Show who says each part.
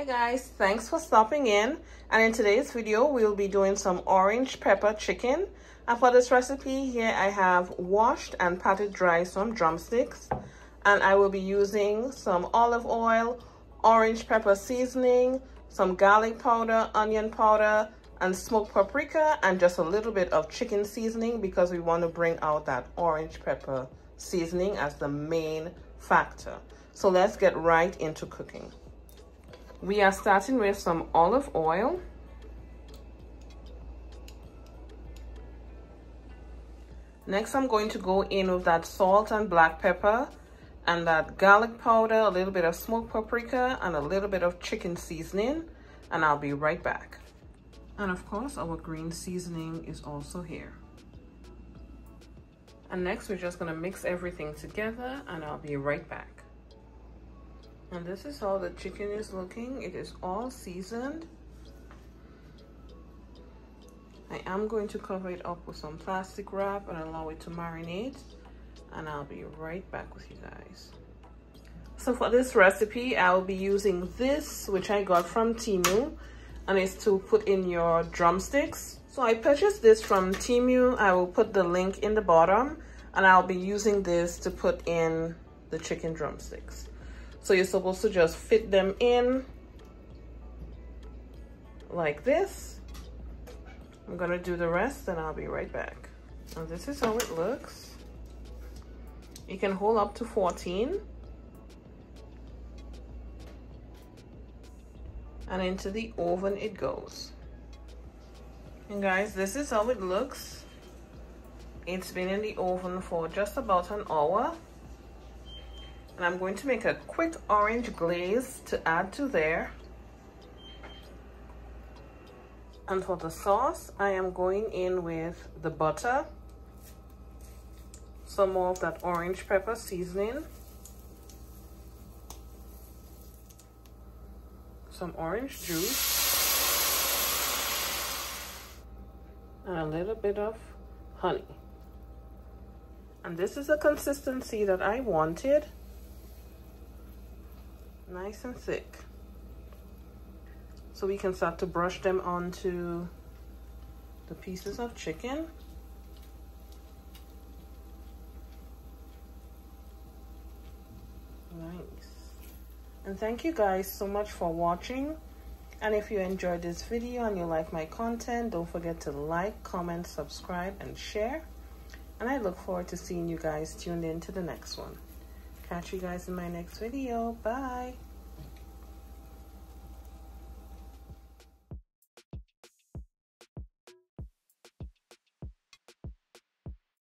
Speaker 1: Guys, thanks for stopping in, and in today's video we'll be doing some orange pepper chicken. And for this recipe here I have washed and patted dry some drumsticks, and I will be using some olive oil, orange pepper seasoning, some garlic powder, onion powder, and smoked paprika, and just a little bit of chicken seasoning because we want to bring out that orange pepper seasoning as the main factor. So let's get right into cooking. We are starting with some olive oil. Next, I'm going to go in with that salt and black pepper and that garlic powder, a little bit of smoked paprika, and a little bit of chicken seasoning, and I'll be right back. And of course, our green seasoning is also here. And next, we're just going to mix everything together, and I'll be right back. And this is how the chicken is looking. It is all seasoned. I am going to cover it up with some plastic wrap and allow it to marinate, and I'll be right back with you guys. So for this recipe, I'll be using this, which I got from Temu, and it's to put in your drumsticks. So I purchased this from Temu. I will put the link in the bottom, and I'll be using this to put in the chicken drumsticks. So you're supposed to just fit them in like this. I'm gonna do the rest and I'll be right back. And this is how it looks. You can hold up to 14. And into the oven it goes. And guys, this is how it looks. It's been in the oven for just about an hour. And I'm going to make a quick orange glaze to add to there. And for the sauce, I am going in with the butter, some more of that orange pepper seasoning, some orange juice, and a little bit of honey. And this is the consistency that I wanted. Nice and thick. So we can start to brush them onto the pieces of chicken. Nice. And thank you guys so much for watching. And if you enjoyed this video and you like my content, don't forget to like, comment, subscribe, and share. And I look forward to seeing you guys tuned in to the next one. Catch you guys in my next video. Bye.